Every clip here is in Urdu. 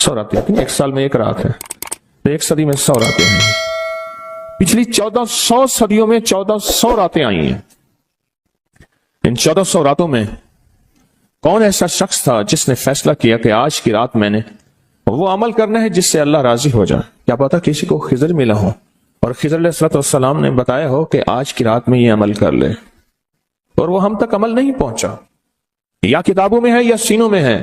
100 راتیں آتی ہیں. ایک سال میں ایک رات ہے تو ایک صدی میں 100 راتیں ہیں. پچھلی 1400 صدیوں میں 1400 راتیں آئی ہیں. ان 1400 راتوں میں کون ایسا شخص تھا جس نے فیصلہ کیا کہ آج کی رات میں نے وہ عمل کرنا ہے جس سے اللہ راضی ہو جائے؟ کیا پتا کسی کو خضر ملا ہو اور خضر علیہ السلام نے بتایا ہو کہ آج کی رات میں یہ عمل کر لے، اور وہ ہم تک عمل نہیں پہنچا. یا کتابوں میں ہے یا سینوں میں ہے.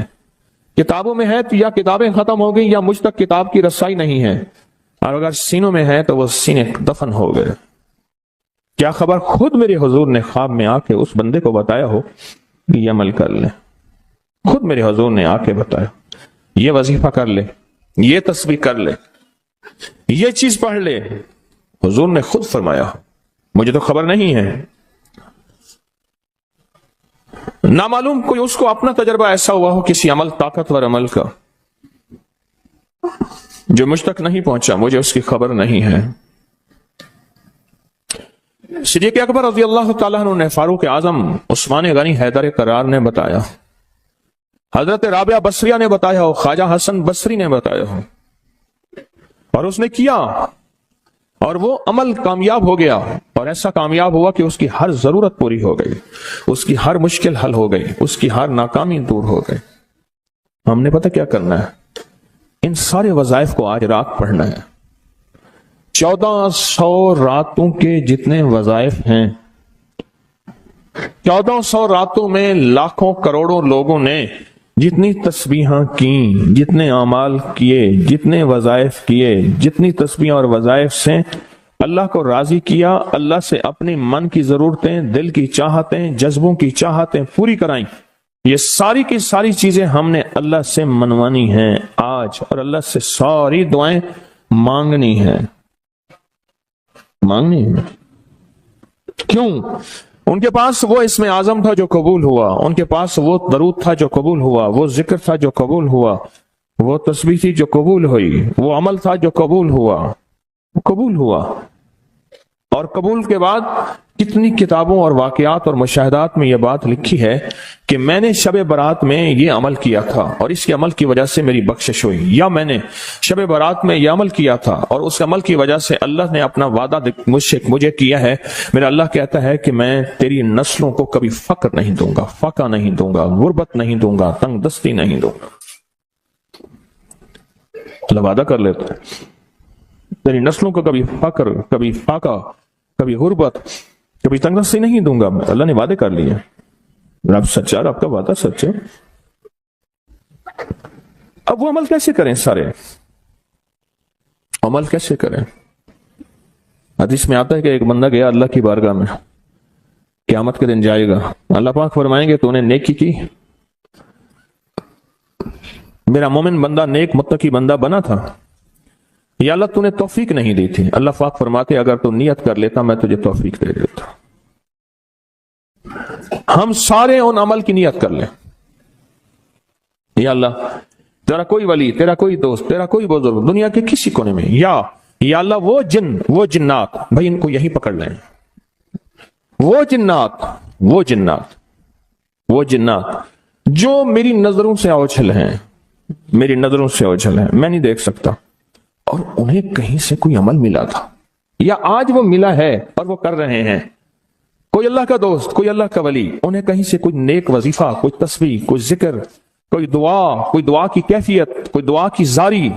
کتابوں میں ہے تو یا کتابیں ختم ہو گئی یا مجھ تک کتاب کی رسائی نہیں ہے، اور اگر سینوں میں ہے تو وہ سینے دفن ہو گئے. کیا خبر خود میرے حضور نے خواب میں آ کے اس بندے کو بتایا ہو کہ یہ عمل کر لے. خود میرے حضور نے آ کے بتایا یہ وظیفہ کر لے، یہ تسبیح کر لے، یہ چیز پڑھ لے. حضور نے خود فرمایا مجھے تو خبر نہیں ہے. نامعلوم کوئی اس کو اپنا تجربہ ایسا ہوا ہو کسی عمل، طاقتور عمل کا، جو مجھ تک نہیں پہنچا، مجھے اس کی خبر نہیں ہے. صدیق اکبر رضی اللہ تعالیٰ عنہ نے فاروق اعظم عثمان غنی حیدر کرار نے بتایا، حضرت رابعہ بصریہ نے بتایا ہو، خواجہ حسن بصری نے بتایا ہو، اور اس نے کیا اور وہ عمل کامیاب ہو گیا. اور ایسا کامیاب ہوا کہ اس کی ہر ضرورت پوری ہو گئی، اس کی ہر مشکل حل ہو گئی، اس کی ہر ناکامی دور ہو گئی. ہم نے پتہ کیا کرنا ہے؟ ان سارے وظائف کو آج رات پڑھنا ہے. 1400 راتوں کے جتنے وظائف ہیں، 1400 راتوں میں لاکھوں کروڑوں لوگوں نے جتنی تسبیحاں کیں، جتنے اعمال کیے، جتنے وظائف کیے، جتنی تسبیحاں اور وظائف سے اللہ کو راضی کیا، اللہ سے اپنی من کی ضرورتیں، دل کی چاہتیں، جذبوں کی چاہتیں پوری کرائیں. یہ ساری کی ساری چیزیں ہم نے اللہ سے منوانی ہیں آج، اور اللہ سے ساری دعائیں مانگنی ہیں. کیوں؟ ان کے پاس وہ اسم اعظم تھا جو قبول ہوا، ان کے پاس وہ درود تھا جو قبول ہوا، وہ ذکر تھا جو قبول ہوا، وہ تسبیح تھی جو قبول ہوئی، وہ عمل تھا جو قبول ہوا. اور قبول کے بعد کتنی کتابوں اور واقعات اور مشاہدات میں یہ بات لکھی ہے کہ میں نے شب برات میں یہ عمل کیا تھا اور اس کے عمل کی وجہ سے میری بخشش ہوئی، یا میں نے شب برات میں یہ عمل کیا تھا اور اس عمل کی وجہ سے اللہ نے اپنا وعدہ مجھے کیا ہے. میرا اللہ کہتا ہے کہ میں تیری نسلوں کو کبھی فقر نہیں دوں گا، فقہ نہیں دوں گا، غربت نہیں دوں گا، تنگ دستی نہیں دوں گا. اللہ وعدہ کر لیتا ہے تیری نسلوں کو کبھی فقر، کبھی فاقہ، کبھی غربت، کبھی تنگ دستی نہیں دوں گا. اللہ نے وعدے کر لیے. رب سچا، رب کا وعدہ سچا. اب وہ عمل کیسے کریں؟ سارے عمل کیسے کریں؟ حدیث میں آتا ہے کہ ایک بندہ گیا اللہ کی بارگاہ میں، قیامت کے دن جائے گا. اللہ پاک فرمائیں گے تو نے نیکی کی، میرا مومن بندہ نیک متقی بندہ بنا تھا، یا اللہ تو نے توفیق نہیں دی تھی. اللہ پاک فرماتے اگر تو نیت کر لیتا میں تجھے توفیق دے دیتا. ہم سارے ان عمل کی نیت کر لیں، یا اللہ تیرا کوئی ولی، تیرا کوئی دوست، تیرا کوئی بزرگ دنیا کے کسی کونے میں، یا اللہ وہ جن، وہ جنات، بھائی ان کو یہی پکڑ لیں، وہ جنات جو میری نظروں سے اوجھل ہیں، میں نہیں دیکھ سکتا، اور انہیں کہیں سے کوئی عمل ملا تھا یا آج وہ ملا ہے اور وہ کر رہے ہیں. کوئی اللہ کا دوست، کوئی اللہ کا ولی، انہیں کہیں سے کوئی نیک وظیفہ، کوئی تسبیح، کوئی ذکر، کوئی دعا کی کیفیت، کوئی دعا کی زاری،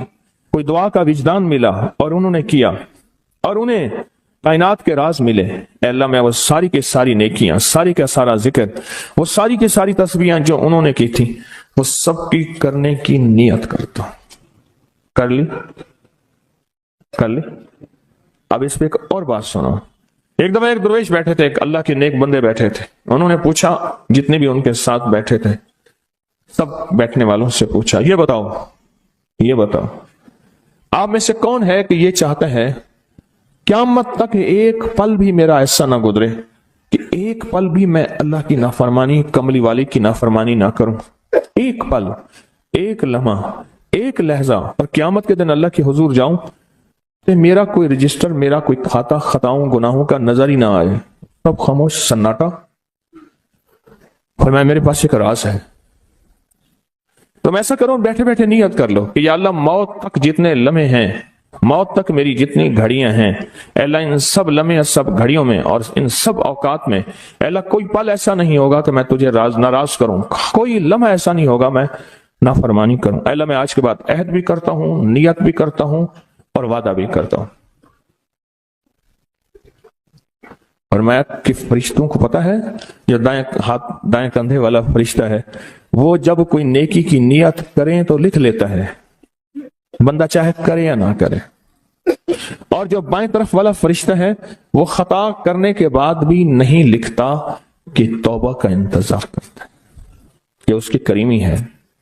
کوئی دعا کا وجدان ملا اور انہوں نے کیا، اور انہیں کائنات کے راز ملے. اے اللہ میں وہ ساری کے ساری نیکیاں، ساری کا سارا ذکر، وہ ساری کی ساری تسبیحاں جو انہوں نے کی تھی، وہ سب کی کرنے کی نیت کرتا ہوں. کر لی. اب اس پہ ایک اور بات سنو. ایک دفعہ ایک درویش بیٹھے تھے، ایک اللہ کے نیک بندے بیٹھے تھے. انہوں نے پوچھا، جتنے بھی ان کے ساتھ بیٹھے تھے سب بیٹھنے والوں سے پوچھا، یہ بتاؤ آپ میں سے کون ہے کہ یہ چاہتا ہے قیامت تک ایک پل بھی میرا ایسا نہ گزرے کہ ایک پل بھی میں اللہ کی نافرمانی، کملی والی کی نافرمانی نہ کروں. ایک پل، ایک لمحہ، ایک لہجہ، اور قیامت کے دن اللہ کے حضور جاؤں تو میرا کوئی رجسٹر، میرا کوئی کھاتا خطاؤں گناہوں کا نظر ہی نہ آئے. سب خاموش، سناٹا. فرمایا میرے پاس ایک راز ہے. تم ایسا کرو، بیٹھے بیٹھے نیت کر لو کہ یا اللہ موت تک جتنے لمحے ہیں، موت تک میری جتنی گھڑیاں ہیں، اے اللہ ان سب لمحے، سب گھڑیوں میں اور ان سب اوقات میں اے اللہ کوئی پل ایسا نہیں ہوگا کہ میں تجھے ناراض کروں، کوئی لمحہ ایسا نہیں ہوگا میں نافرمانی کروں۔ اے اللہ میں آج کے بعد عہد بھی کرتا ہوں، نیت بھی کرتا ہوں اور وعدہ بھی کرتا ہوں۔ اور میں کہ فرشتوں کو پتا ہے، جو دائیں کندھے والا فرشتہ ہے وہ جب کوئی نیکی کی نیت کریں تو لکھ لیتا ہے، بندہ چاہے کرے یا نہ کرے۔ اور جو بائیں طرف والا فرشتہ ہے وہ خطا کرنے کے بعد بھی نہیں لکھتا کہ توبہ کا انتظار کرتا ہے۔ یہ اس کی کریمی ہے،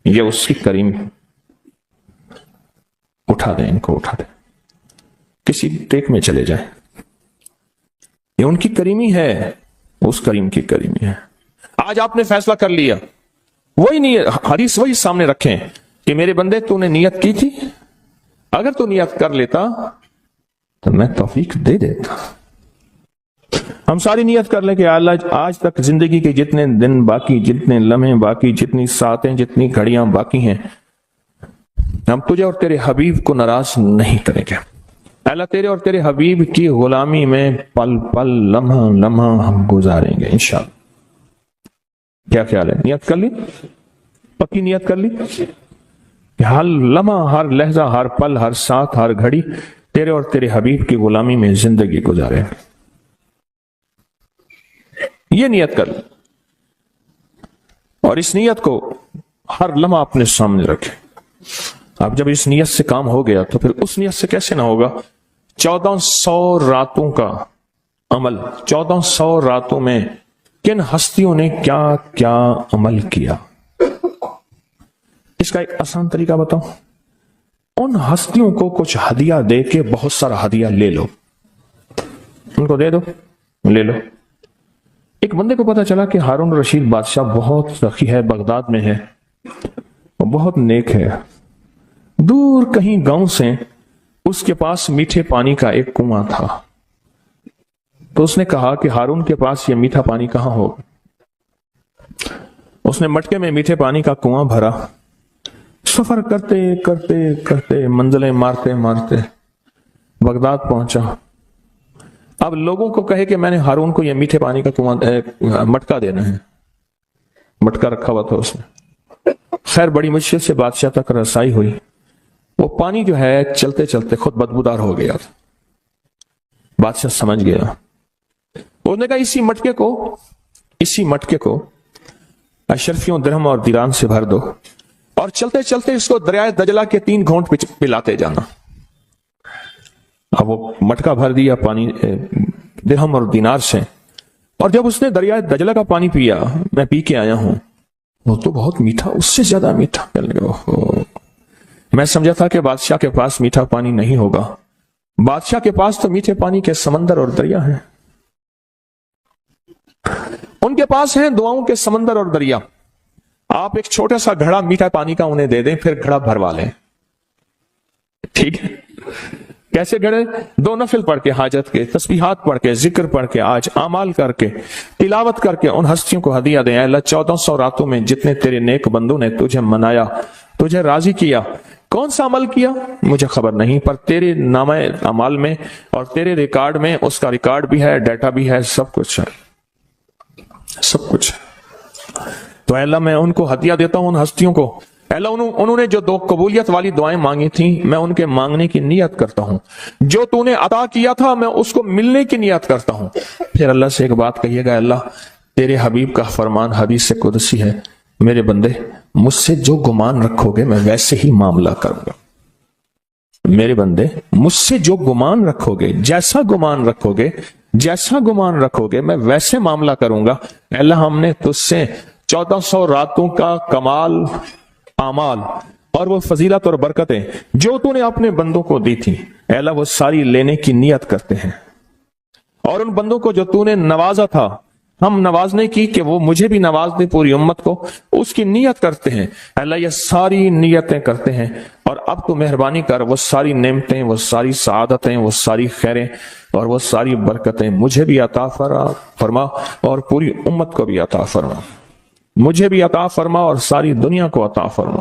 یہ اس کی کریمی۔ اٹھا دیں ان کو، اٹھا دیں، کسی ٹیک میں چلے جائیں، یہ ان کی کریمی ہے، اس کریم کی کریمی ہے۔ آج آپ نے فیصلہ کر لیا، وہی نیت، حدیث وہی سامنے رکھیں کہ میرے بندے تو نے نیت کی تھی، اگر تو نیت کر لیتا تو میں توفیق دے دیتا۔ ہم ساری نیت کر لیں کہ اللہ آج تک زندگی کے جتنے دن باقی، جتنے لمحے باقی، جتنی ساعتیں، جتنی گھڑیاں باقی ہیں، ہم تجھے اور تیرے حبیب کو ناراض نہیں کریں گے۔ اللہ تیرے اور تیرے حبیب کی غلامی میں پل پل، لمحہ لمحہ ہم گزاریں گے انشاءاللہ۔ کیا خیال ہے؟ نیت کر لی؟ پکی نیت کر لی کہ ہر لمحہ، ہر لہجہ، ہر پل، ہر ساتھ، ہر گھڑی تیرے اور تیرے حبیب کی غلامی میں زندگی گزارے۔ یہ نیت کر لی اور اس نیت کو ہر لمحہ اپنے سامنے رکھے۔ اب جب اس نیت سے کام ہو گیا تو پھر اس نیت سے کیسے نہ ہوگا؟ 1400 راتوں کا عمل، 1400 راتوں میں کن ہستیوں نے کیا کیا عمل کیا، اس کا ایک آسان طریقہ بتاؤں۔ ان ہستیوں کو کچھ ہدیہ دے کے بہت سارا ہدیہ لے لو، ان کو دے دو، لے لو۔ ایک بندے کو پتا چلا کہ ہارون رشید بادشاہ بہت سخی ہے، بغداد میں ہے، وہ بہت نیک ہے۔ دور کہیں گاؤں سے اس کے پاس میٹھے پانی کا ایک کنواں تھا، تو اس نے کہا کہ ہارون کے پاس یہ میٹھا پانی کہاں ہوگا؟ اس نے مٹکے میں میٹھے پانی کا کنواں بھرا، سفر کرتے کرتے کرتے، منزلیں مارتے مارتے بغداد پہنچا۔ اب لوگوں کو کہے کہ میں نے ہارون کو یہ میٹھے پانی کا کنواں مٹکا دینا ہے، مٹکا رکھا ہوا تھا اس نے۔ خیر بڑی مشکل سے بادشاہ تک رسائی ہوئی، وہ پانی جو ہے چلتے چلتے خود بدبودار ہو گیا تھا۔ بادشاہ سمجھ گیا، انہوں نے کہا اسی مٹکے کو اشرفیوں، درہم اور دیران سے بھر دو اور چلتے چلتے اس کو دریائے دجلہ کے 3 گھونٹ پلاتے جانا۔ اب وہ مٹکا بھر دیا پانی درہم اور دینار سے، اور جب اس نے دریائے دجلہ کا پانی پیا، میں پی کے آیا ہوں، وہ تو بہت میٹھا، اس سے زیادہ میٹھا۔ میں سمجھا تھا کہ بادشاہ کے پاس میٹھا پانی نہیں ہوگا، بادشاہ کے پاس تو میٹھے پانی کے سمندر اور دریا ہیں، ان کے پاس ہیں دعاؤں کے سمندر اور دریا۔ آپ ایک چھوٹا سا گھڑا میٹھا پانی کا انہیں دے دیں، پھر گھڑا بھروا لیں، ٹھیک ہے؟ کیسے گھڑے؟ 2 نفل پڑھ کے، حاجت کے، تسبیحات پڑھ کے، ذکر پڑھ کے، آج اعمال کر کے، تلاوت کر کے ان ہستیوں کو ہدیہ دیں۔ اے اللہ 1400 راتوں میں جتنے تیرے نیک بندوں نے تجھے منایا، تجھے راضی کیا، کون سا عمل کیا مجھے خبر نہیں، پر تیرے نامہ اعمال میں اور تیرے ریکارڈ میں اس کا ریکارڈ بھی ہے، ڈیٹا بھی ہے، سب کچھ ہے، سب کچھ ہے۔ تو اے اللہ میں ان کو ہدیہ دیتا ہوں، ان ہستیوں کو۔ اے اللہ انہوں نے جو 2 قبولیت والی دعائیں مانگی تھیں، میں ان کے مانگنے کی نیت کرتا ہوں، جو تو نے عطا کیا تھا میں اس کو ملنے کی نیت کرتا ہوں۔ پھر اللہ سے ایک بات کہیے گا، اللہ تیرے حبیب کا فرمان حدیث قدسی ہے، میرے بندے مجھ سے جو گمان رکھو گے میں ویسے ہی معاملہ کروں گا۔ میرے بندے مجھ سے جو گمان رکھو گے، جیسا گمان رکھو گے، جیسا گمان رکھو گے میں ویسے معاملہ کروں گا۔ اے اللہ ہم نے تجھ سے 1400 راتوں کا کمال اعمال اور وہ فضیلت اور برکتیں جو تو نے اپنے بندوں کو دی تھی، اے اللہ وہ ساری لینے کی نیت کرتے ہیں، اور ان بندوں کو جو تو نے نوازا تھا ہم نوازنے کی کہ وہ مجھے بھی نواز دے، پوری امت کو، اس کی نیت کرتے ہیں۔ اللہ یہ ساری نیتیں کرتے ہیں، اور اب تو مہربانی کر وہ ساری نعمتیں، وہ ساری سعادتیں، وہ ساری خیریں اور وہ ساری برکتیں مجھے بھی عطا فرما اور پوری امت کو بھی عطا فرما، مجھے بھی عطا فرما اور ساری دنیا کو عطا فرما۔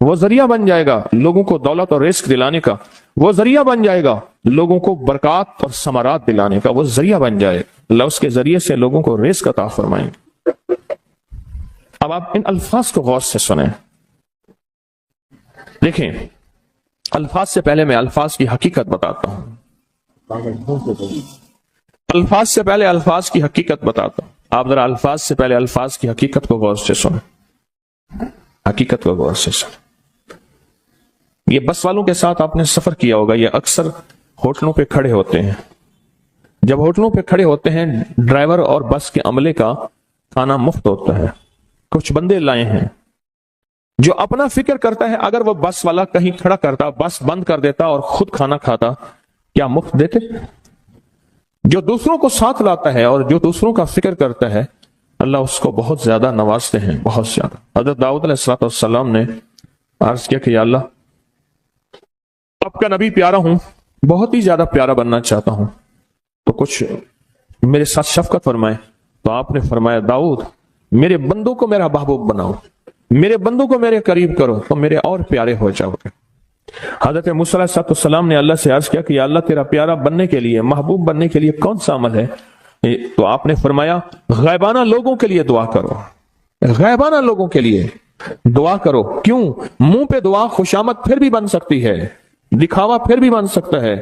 وہ ذریعہ بن جائے گا لوگوں کو دولت اور رزق دلانے کا، وہ ذریعہ بن جائے گا لوگوں کو برکات اور ثمرات دلانے کا، وہ ذریعہ بن جائے، اللہ اس کے ذریعے سے لوگوں کو رزق عطا فرمائیں گے۔ اب آپ ان الفاظ کو غور سے سنیں، دیکھیں الفاظ سے پہلے میں الفاظ کی حقیقت بتاتا ہوں، الفاظ سے پہلے الفاظ کی حقیقت بتاتا ہوں، آپ ذرا الفاظ سے پہلے الفاظ کی حقیقت کو غور سے سنیں، حقیقت کو غور سے سنیں۔ یہ بس والوں کے ساتھ آپ نے سفر کیا ہوگا، یہ اکثر ہوٹلوں پہ کھڑے ہوتے ہیں، جب ہوٹلوں پہ کھڑے ہوتے ہیں ڈرائیور اور بس کے عملے کا کھانا مفت ہوتا ہے، کچھ بندے لائے ہیں جو اپنا فکر کرتا ہے اگر وہ بس والا کہیں کھڑا کرتا، بس بند کر دیتا اور خود کھانا کھاتا، کیا مفت دیتے؟ جو دوسروں کو ساتھ لاتا ہے اور جو دوسروں کا فکر کرتا ہے اللہ اس کو بہت زیادہ نوازتے ہیں، بہت زیادہ۔ حضرت داؤد علیہ السلام نے عرض کیا کہ یا اللہ آپ کا نبی پیارا ہوں، بہت ہی زیادہ پیارا بننا چاہتا ہوں، تو کچھ میرے ساتھ شفقت فرمائے۔ تو آپ نے فرمایا داؤد میرے بندوں کو میرا محبوب بناؤ، میرے بندوں کو میرے قریب کرو تو میرے اور پیارے ہو جاؤ گے۔ حضرت موسیٰ علیہ السلام نے اللہ سے عرض کیا کہ یا اللہ تیرا پیارا بننے کے لیے، محبوب بننے کے لیے کون سا عمل ہے؟ تو آپ نے فرمایا غائبانہ لوگوں کے لیے دعا کرو، غائبانہ لوگوں کے لیے دعا کرو۔ کیوں؟ منہ پہ دعا خوشامد پھر بھی بن سکتی ہے، دکھاوا پھر بھی بن سکتا ہے،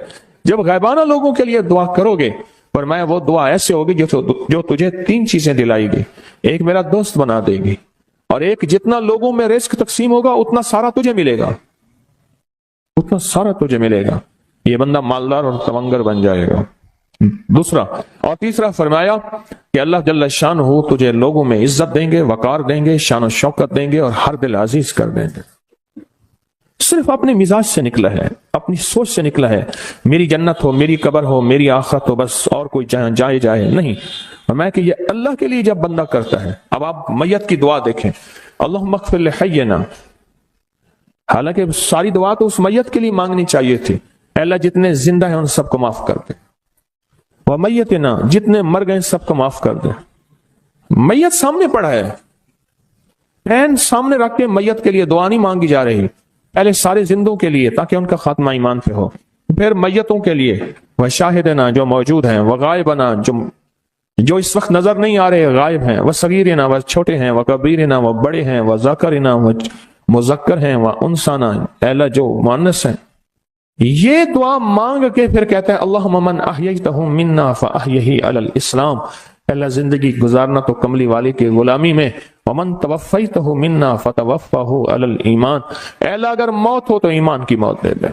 جب غائبانہ لوگوں کے لیے دعا کرو گے فرمایا وہ دعا ایسے ہوگی جو تجھے تین چیزیں دلائے گی، ایک میرا دوست بنا دے گی، اور ایک جتنا لوگوں میں رزق تقسیم ہوگا اتنا سارا تجھے ملے گا، اتنا سارا تجھے ملے گا، یہ بندہ مالدار اور تونگر بن جائے گا۔ دوسرا اور تیسرا فرمایا کہ اللہ جل شان ہو تجھے لوگوں میں عزت دیں گے، وقار دیں گے، شان و شوکت دیں گے اور ہر دل عزیز کر دیں گے۔ صرف اپنے مزاج سے نکلا ہے، اپنی سوچ سے نکلا ہے، میری جنت ہو، میری قبر ہو، میری آخرت ہو، بس اور کوئی جائے نہیں۔ فرمایا کہ یہ اللہ کے لیے جب بندہ کرتا ہے۔ اب آپ میت کی دعا دیکھیں، اللہم اغفر لحینا، حالانکہ ساری دعا تو اس میت کے لیے مانگنی چاہیے تھی، اے اللہ جتنے زندہ ہیں ان سب کو معاف کر دے، ومیتنا جتنے مر گئے سب کو معاف کر دے۔ میت سامنے پڑا ہے، عین سامنے رکھ کے میت کے لیے دعا نہیں مانگی جا رہی، پہلے سارے زندوں کے لیے تاکہ ان کا خاتمہ ایمان پہ ہو، پھر میتوں کے لیے، وہ شاہدنا جو موجود ہیں، وہ غائبنا جو اس وقت نظر نہیں آ رہے غائب ہیں، وہ صغیرنا وہ چھوٹے ہیں، وہ کبیرنا وہ بڑے ہیں، وہ ذکرنا وہ مذکر ہیں، وہ انسانا اے اللہ جو مؤنث ہیں۔ یہ دعا مانگ کے پھر کہتا ہے اللہم من احییتہ منا فاحیہ علی الاسلام، اللہ زندگی گزارنا تو کملی والے کی غلامی میں، ومن توفیتہ منا فتوفہ علی الایمان، اے اللہ اگر موت ہو تو ایمان کی موت دے دے۔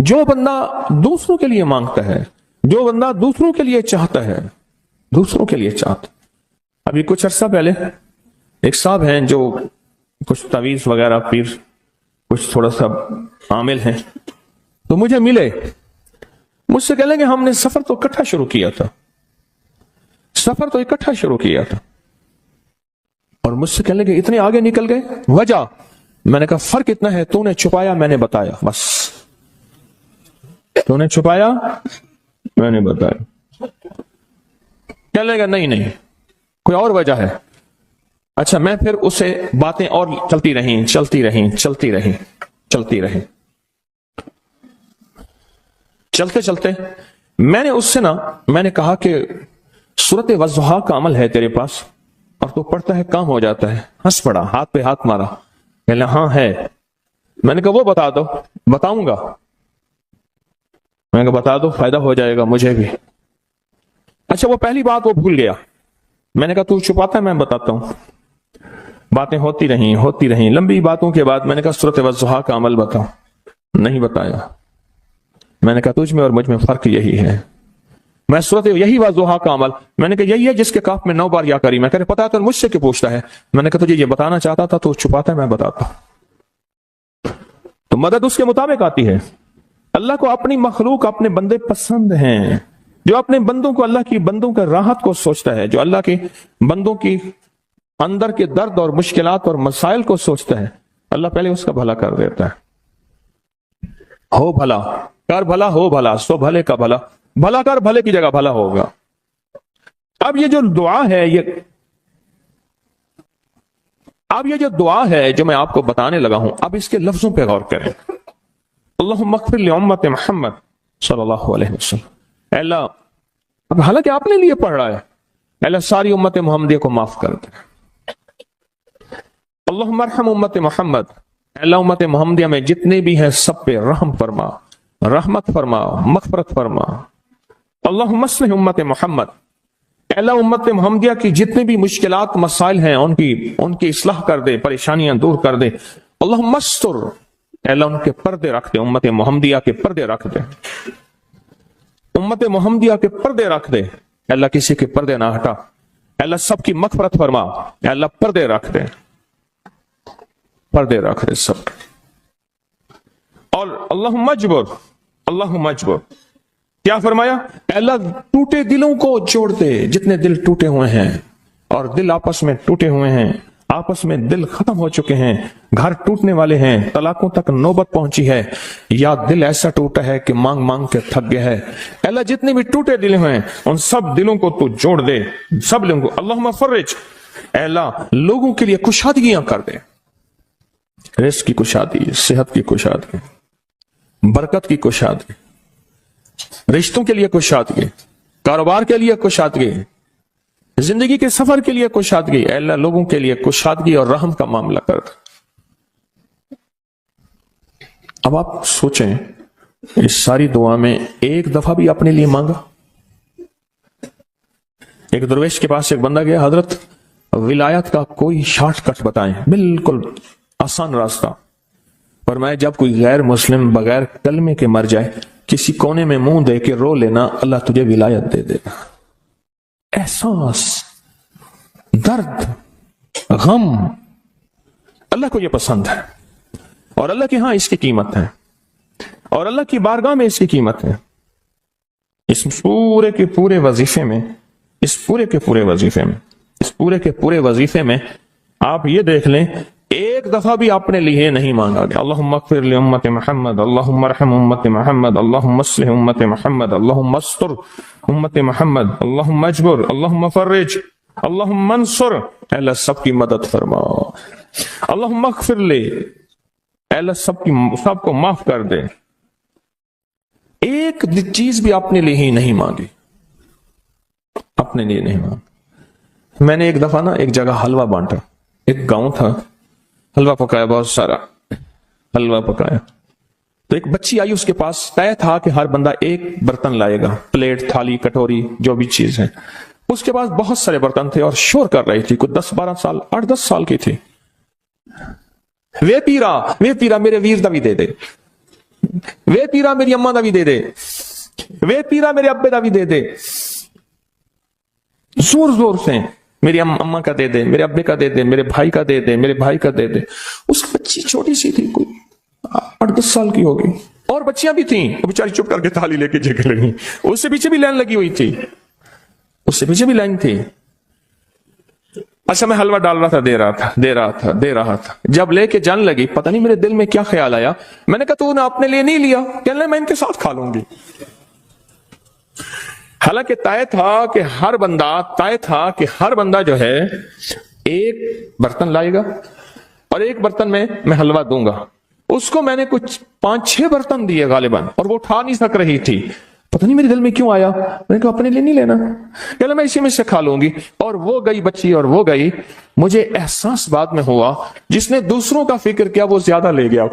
جو بندہ دوسروں کے لیے مانگتا ہے، جو بندہ دوسروں کے لیے چاہتا ہے، دوسروں کے لیے چاہتا۔ ابھی کچھ عرصہ پہلے ایک صاحب ہیں جو کچھ تعویذ وغیرہ پیر کچھ تھوڑا سا عامل ہیں، تو مجھے ملے، مجھ سے کہہ لیں گے ہم نے سفر تو اکٹھا شروع کیا تھا، سفر تو اکٹھا شروع کیا تھا، اور مجھ سے کہنے لگے اتنے آگے نکل گئے، وجہ؟ میں نے کہا فرق اتنا ہے تو نے چھپایا میں نے بتایا، بس تو نے چھپایا میں نے بتایا۔ کہنے لگا نہیں کوئی اور وجہ ہے۔ اچھا میں پھر اسے باتیں اور چلتی رہیں چلتے میں نے اس سے میں نے کہا کہ سورت والضحیٰ کا عمل ہے تیرے پاس اور تو پڑھتا ہے کام ہو جاتا ہے؟ ہنس پڑا، ہاتھ پہ ہاتھ مارا، کہنے لگا ہاں ہے۔ میں نے کہا وہ بتا دو۔ بتاؤں گا، میں نے کہا بتا دو فائدہ ہو جائے گا مجھے بھی۔ اچھا وہ پہلی بات وہ بھول گیا، میں نے کہا تو چھپاتا ہے میں بتاتا ہوں۔ باتیں ہوتی رہیں لمبی باتوں کے بعد میں نے کہا سورت والضحیٰ کا عمل بتاؤ، نہیں بتایا۔ میں نے کہا تجھ میں اور مجھ میں فرق یہی ہے، میں سورت یہی والضحیٰ کا عمل، میں نے کہا یہی ہے جس کے کاف میں 9 بار یا کری۔ میں کہہ رہے پتا ہے تو مجھ سے کیوں پوچھتا ہے؟ میں نے کہا تجھے یہ بتانا چاہتا تھا تو چھپاتا ہے میں بتاتا ہوں۔ تو مدد اس کے مطابق آتی ہے۔ اللہ کو اپنی مخلوق اپنے بندے پسند ہیں، جو اپنے بندوں کو اللہ کی بندوں کا راحت کو سوچتا ہے، جو اللہ کے بندوں کی اندر کے درد اور مشکلات اور مسائل کو سوچتا ہے، اللہ پہلے اس کا بھلا کر دیتا ہے۔ ہو بھلا کر بھلا، ہو بھلا سو بھلے کا بھلا، بھلا کر بھلے کی جگہ بھلا ہوگا۔ اب یہ جو دعا ہے یہ اب یہ جو دعا ہے جو میں آپ کو بتانے لگا ہوں، اب اس کے لفظوں پہ غور کریں. اللہم اغفر لامت محمد صلی اللہ علیہ وسلم. اے اللہ، اب حالانکہ آپ نے لیے پڑھ رہا ہے، اے اللہ ساری امت محمدیہ کو معاف کر دے. اللہم ارحم امت محمد، اے اللہ امت محمدیہ میں جتنے بھی ہیں سب پہ رحم فرما، رحمت فرما، مغفرت فرما. اللہم اصلح امت محمد، اے اللہ امت محمدیہ کی جتنے بھی مشکلات مسائل ہیں ان کی اصلاح کر دے، پریشانیاں دور کر دے. اللہم استر، اے اللہ ان کے پردے رکھ دے، امت محمدیہ کے پردے رکھ دے، امت محمدیہ کے پردے رکھ دے. اے اللہ کسی کے پردے نہ ہٹا. اے اللہ سب کی مغفرت فرما. اے اللہ پردے رکھ دے، پردے رکھ دے سب. اور اللہم اجبر، اللہم اجبر، کیا فرمایا؟ اے اللہ ٹوٹے دلوں کو جوڑ دے، جتنے دل ٹوٹے ہوئے ہیں اور دل آپس میں ٹوٹے ہوئے ہیں، آپس میں دل ختم ہو چکے ہیں، گھر ٹوٹنے والے ہیں، طلاقوں تک نوبت پہنچی ہے، یا دل ایسا ٹوٹا ہے کہ مانگ مانگ کے تھک گیا ہے. اے اللہ جتنے بھی ٹوٹے دل ہیں ان سب دلوں کو تو جوڑ دے، سب لوگوں کو. اللہم فرج، اے اللہ لوگوں کے لیے کشادگیاں کر دے، رزق کی کشادگی، صحت کی کشادگی، برکت کی کشادگی، رشتوں کے لیے کشادگی، کاروبار کے لیے کشادگی، زندگی کے سفر کے لیے کشادگی. اے اللہ لوگوں کے لیے کشادگی اور رحم کا معاملہ کر دے. اب آپ سوچیں اس ساری دعا میں ایک دفعہ بھی اپنے لیے مانگا؟ ایک درویش کے پاس ایک بندہ گیا، حضرت ولایت کا کوئی شارٹ کٹ بتائیں، بالکل آسان راستہ. فرمایا جب کوئی غیر مسلم بغیر کلمے کے مر جائے، کسی کونے میں منہ دے کے رو لینا، اللہ تجھے ولایت دے دے گا. احساس، درد، غم، اللہ کو یہ پسند ہے، اور اللہ کے ہاں اس کی قیمت ہے، اور اللہ کی بارگاہ میں اس کی قیمت ہے. اس پورے کے پورے وظیفے میں، اس پورے کے پورے وظیفے میں آپ یہ دیکھ لیں ایک دفعہ بھی اپنے لیے نہیں مانگا گیا. اللہم اغفر لامت محمد، اللہم ارحم امت محمد، اللہم اصلح امت محمد، اللہم استر امت محمد، اللہم اجبر، اللہم فرج، اللہم انصر. اے اللہ سب کی مدد فرما. اللہم اغفر لے، اے اللہ سب کو معاف کر دے. ایک چیز بھی اپنے لیے ہی نہیں مانگی، اپنے لیے نہیں مانگی. میں نے ایک دفعہ ایک جگہ حلوہ بانٹا، ایک گاؤں تھا، حلوہ پکایا، بہت سارا حلوہ پکایا. تو ایک بچی آئی، اس کے پاس طے تھا کہ ہر بندہ ایک برتن لائے گا، پلیٹ، تھالی، کٹوری، جو بھی چیز ہے. اس کے پاس بہت سارے برتن تھے اور شور کر رہی تھی، کوئی 10-12 سال، 8-10 سال کی تھی. وے پیرا میرے ویر دا بھی دے دے، وے پیرا میری اماں دا بھی دے دے، وے پیرا میرے ابے دا بھی دے دے. زور زور سے میری اماں کا دے دے، میرے ابے کا دے دے، میرے بھائی کا دے دے، میرے بھائی کا دے دے. اس بچی چھوٹی سی تھی، کوئی 8-10 سال کی ہوگی، اور بچیاں بھی تھیں. وہ بیچاری چپ کر کے تھالی لے کے جگہ لگی. اس سے پیچھے بھی لائن لگی ہوئی تھی، اس سے پیچھے بھی لائن تھی. اچھا میں حلوہ ڈال رہا تھا، دے رہا تھا. جب لے کے جان لگی، پتہ نہیں میرے دل میں کیا خیال آیا. میں نے کہا تو نے اپنے لیے نہیں لیا؟ کہنے لگا میں ان کے ساتھ کھا لوں گی. حالانکہ طے تھا کہ ہر بندہ جو ہے ایک برتن لائے گا اور ایک برتن میں حلوہ دوں گا. اس کو میں نے کچھ 5-6 برتن دیے غالباً، اور وہ اٹھا نہیں سک رہی تھی. پتہ نہیں میرے دل میں کیوں آیا، میں نے کہا اپنے لیے نہیں لینا، کہ میں اسی میں سے کھا لوں گی. اور وہ گئی بچی، اور وہ گئی. مجھے احساس بعد میں ہوا جس نے دوسروں کا فکر کیا وہ زیادہ لے گیا.